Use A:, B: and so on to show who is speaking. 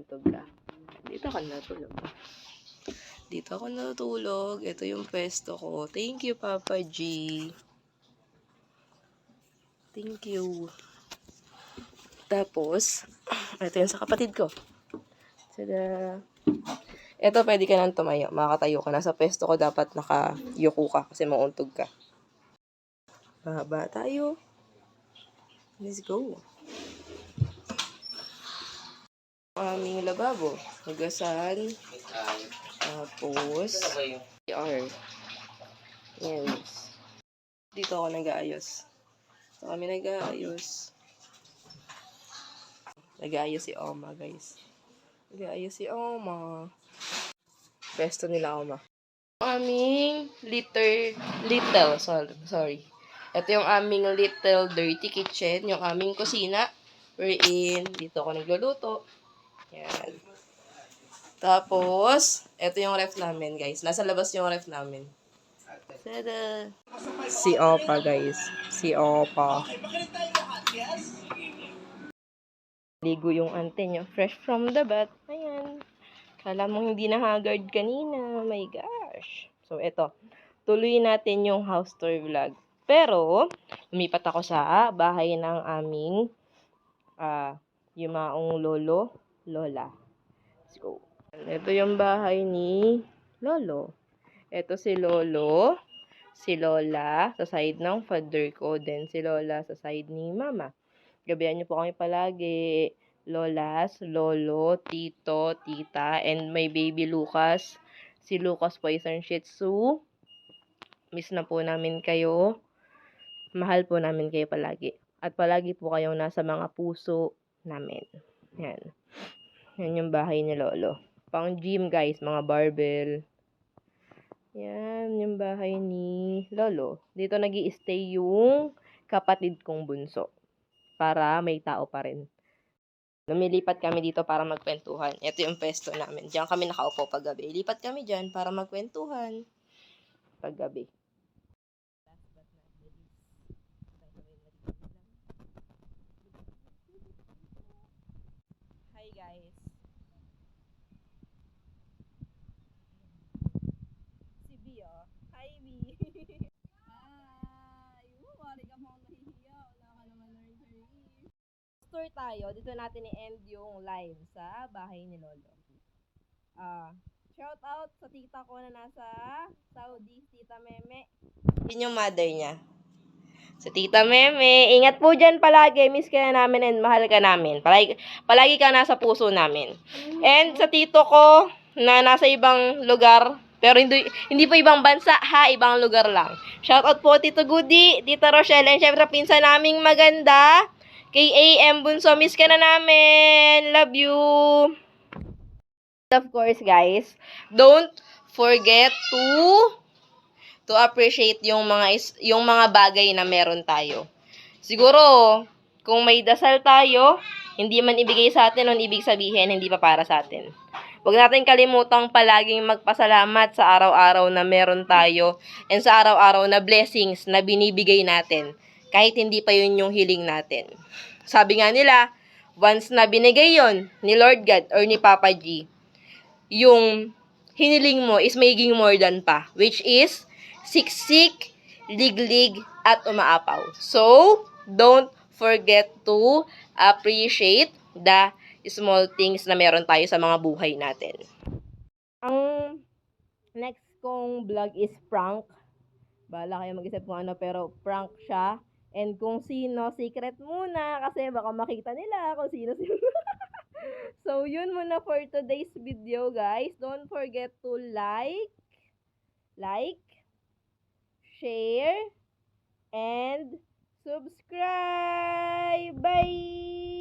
A: mauntog ka. Dito ako natulog. Dito ako natulog. Ito yung pwesto ko. Thank you, Papa G. Thank you. Tapos, ito yung sa kapatid ko. Tada! Ito, pwede ka nang tumayo. Makakatayo ka. Nasa pwesto ko, dapat nakayuko ka kasi mauntog ka. Baba tayo. Let's go. Aming lababo. Hugasan. Tapos, CR. Yan. Dito ako nag-aayos. So, kami nag-aayos. Nag-aayos si Oma, guys. Nag-aayos si Oma. Besto nila Oma. Aming sorry. Ito yung aming little dirty kitchen. Yung aming kusina. Wherein, dito ako nagluluto. Yan. Tapos, ito yung ref namin, guys. Nasa labas yung ref namin. Tada! Si Opa, guys. Si Opa. Ligo yung ante nyo. Fresh from the bath. Ayan. Kala mo hindi na haggard kanina. Oh my gosh. So, ito. Tuloy natin yung house tour vlog. Pero, lumipat ako sa bahay ng aming yumaong lolo, lola. Let's go. Ito yung bahay ni lolo. Ito si lolo, si lola sa side ng father ko, then si lola sa side ni mama. Gabihan niyo po kami palagi. Lolas, lolo, tito, tita, and my baby Lucas. Si Lucas po isang Shih Tzu. Miss na po namin kayo. Mahal po namin kayo palagi. At palagi po kayong nasa mga puso namin. Yan. Yan yung bahay ni lolo. Pang gym, guys. Mga barbell. Yan yung bahay ni lolo. Dito nag-i-stay yung kapatid kong bunso. Para may tao pa rin. Lumilipat kami dito para magkwentuhan. Ito yung pesto namin. Diyan kami nakaupo paggabi. Lipat kami dyan para magkwentuhan paggabi. Hi guys. Si Bia. Hi B. Wari ka mo nahihiya. Wala ka naman nursery. Tour tayo. Dito natin i-end yung live sa bahay ni Lolo. Shout out sa tita ko na nasa Saudi, Tita Meme. Yun yung mother niya. Sa Tita Meme. Ingat po dyan palagi. Miss ka na namin and mahal ka namin. Palagi ka nasa puso namin. And sa tito ko na nasa ibang lugar. Pero hindi po ibang bansa ha. Ibang lugar lang. Shout out po Tito Goody, Tita Rochelle. And syempre pinsan naming maganda. Kay AM Bunso. Miss ka na namin. Love you. Of course, guys, don't forget to appreciate yung mga bagay na meron tayo. Siguro, kung may dasal tayo, hindi man ibigay sa atin, nun ibig sabihin, hindi pa para sa atin. Huwag natin kalimutang palaging magpasalamat sa araw-araw na meron tayo and sa araw-araw na blessings na binibigay natin, kahit hindi pa yun yung hiling natin. Sabi nga nila, once na binigay yon ni Lord God or ni Papa G, yung hiniling mo is magiging more than pa, which is siksik, liglig, at umaapaw. So, don't forget to appreciate the small things na meron tayo sa mga buhay natin. Ang next kong vlog is prank. Bahala kayo mag-isip kung ano, pero prank siya. And kung sino, secret muna kasi baka makita nila kung sino. So, yun muna for today's video, guys. Don't forget to like, share, and subscribe. Bye!